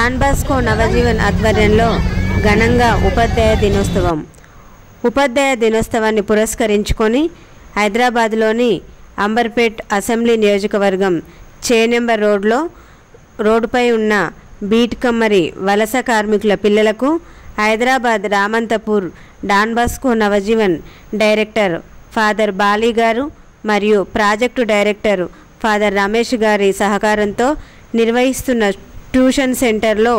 Don Bosco Navjivan ఆధ్వర్యంలో ఘనంగా ఉపాధ్యాయ దినోత్సవం. ఉపాధ్యాయ దినోత్సవాన్ని పురస్కరించుకొని హైదరాబాద్లోని అంబర్పేట్ అసెంబ్లీ నియోజకవర్గం చేనెంబర్ రోడ్డుపై ఉన్న బీట్ కమ్మరి వలస కార్మికుల పిల్లలకు Hyderabad Ramanthapur Don Bosco Navajeevan director father Bali గారు మరియు ప్రాజెక్టు డైరెక్టర్ ఫాదర్ రమేష్ గారి సహకారంతో నిర్వహిస్తున్న ట్యూషన్ సెంటర్లో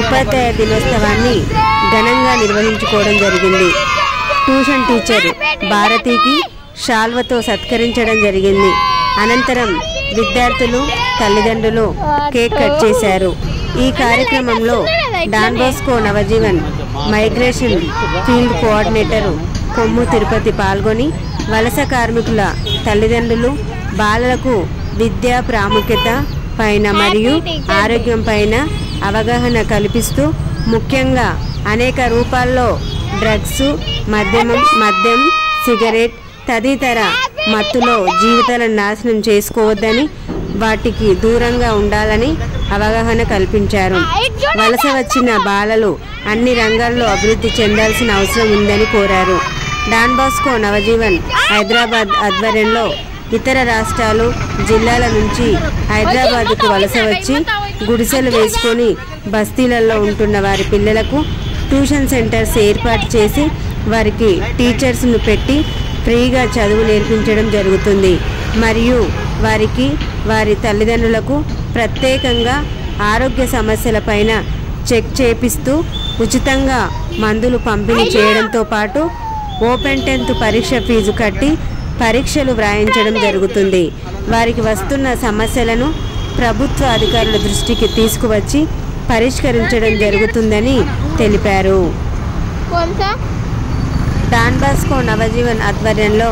ఉపాధ్యాయ దినోత్సవాన్ని ఘనంగా నిర్వహించుకోవడం జరిగింది. ట్యూషన్ టీచర్ భారతికి షాల్వతో సత్కరించడం జరిగింది. అనంతరం విద్యార్థులు తల్లిదండ్రులు కేక్ కట్ చేశారు. ఈ కార్యక్రమంలో Don Bosco Navajeevan migration field coordinator Kommu Tirupati పాల్గొని వలస కార్మికుల తల్లిదండ్రులు బాలలకు విద్యా ప్రాముఖ్యత పైన మరియు ఆరోగ్యం పైన అవగాహన కల్పిస్తూ ముఖ్యంగా అనేక రూపాల్లో డ్రగ్స్, మద్యం, సిగరెట్ తదితర మత్తులో జీవితాలను నాశనం చేసుకోవద్దని, వాటికి దూరంగా ఉండాలని అవగాహన కల్పించారు. వలస వచ్చిన బాలలు అన్ని రంగాల్లో అభివృద్ధి చెందాల్సిన అవసరం ఉందని కోరారు. డాన్ బాస్కో నవజీవన్ హైదరాబాద్ ఆధ్వర్యంలో ఇతర రాష్ట్రాలు, జిల్లాల నుంచి హైదరాబాద్కు వలస వచ్చి గుడిసెలు వేసుకొని బస్తీలలో ఉంటున్న వారి పిల్లలకు ట్యూషన్ సెంటర్స్ ఏర్పాటు చేసి వారికి టీచర్స్ను పెట్టి ఫ్రీగా చదువు నేర్పించడం జరుగుతుంది. మరియు వారికి వారి తల్లిదండ్రులకు ప్రత్యేకంగా ఆరోగ్య సమస్యలపైన చెక్ చేపిస్తూ ఉచితంగా మందులు పంపిణీ చేయడంతో పాటు ఓపెన్ 10th పరీక్ష ఫీజు కట్టి పరీక్షలు వ్రాయించడం జరుగుతుంది. వారికి వస్తున్న సమస్యలను ప్రభుత్వ అధికారుల దృష్టికి తీసుకువచ్చి పరిష్కరించడం జరుగుతుందని తెలిపారు. డాన్ బాస్కో నవజీవన్ ఆధ్వర్యంలో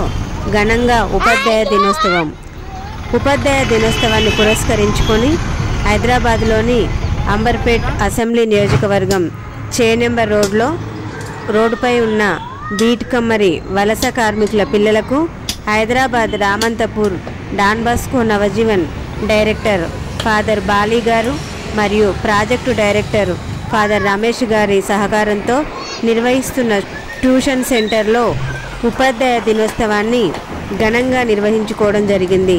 ఘనంగా ఉపాధ్యాయ దినోత్సవం. ఉపాధ్యాయ దినోత్సవాన్ని పురస్కరించుకొని హైదరాబాద్లోని అంబర్పేట్ అసెంబ్లీ నియోజకవర్గం చేనెంబర్ రోడ్డుపై ఉన్న బీట్ కమ్మరి వలస కార్మికుల పిల్లలకు Hyderabad Ramanthapur Don Bosco Navajeevan director father Bali గారు మరియు ప్రాజెక్టు డైరెక్టర్ ఫాదర్ రమేష్ గారి సహకారంతో నిర్వహిస్తున్న ట్యూషన్ సెంటర్లో ఉపాధ్యాయ దినోత్సవాన్ని ఘనంగా నిర్వహించుకోవడం జరిగింది.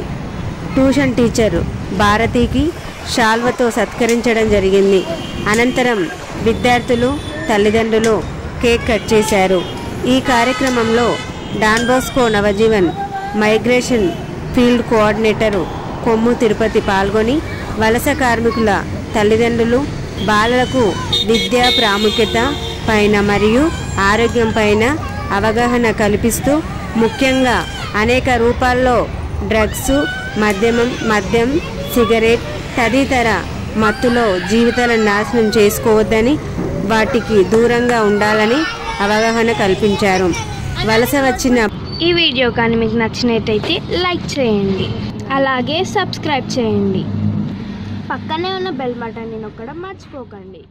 ట్యూషన్ టీచర్ భారతికి షాల్వతో సత్కరించడం జరిగింది. అనంతరం విద్యార్థులు తల్లిదండ్రులు కేక్ కట్ చేశారు. ఈ కార్యక్రమంలో Don Bosco Navajeevan migration field coordinator Kommu Tirupati పాల్గొని వలస కార్మికుల తల్లిదండ్రులు బాలలకు విద్యా ప్రాముఖ్యత పైన మరియు ఆరోగ్యం పైన అవగాహన కల్పిస్తూ ముఖ్యంగా అనేక రూపాల్లో డ్రగ్స్, మద్యం, సిగరెట్ తదితర మత్తులో జీవితాలను నాశనం చేసుకోవద్దని, వాటికి దూరంగా ఉండాలని అవగాహన కల్పించారు. వలస వచ్చిన ఈ వీడియో కానీ మీకు నచ్చినట్టయితే లైక్ చేయండి, అలాగే సబ్స్క్రైబ్ చేయండి. పక్కనే ఉన్న బెల్ బటన్ని నొక్కడం మర్చిపోకండి.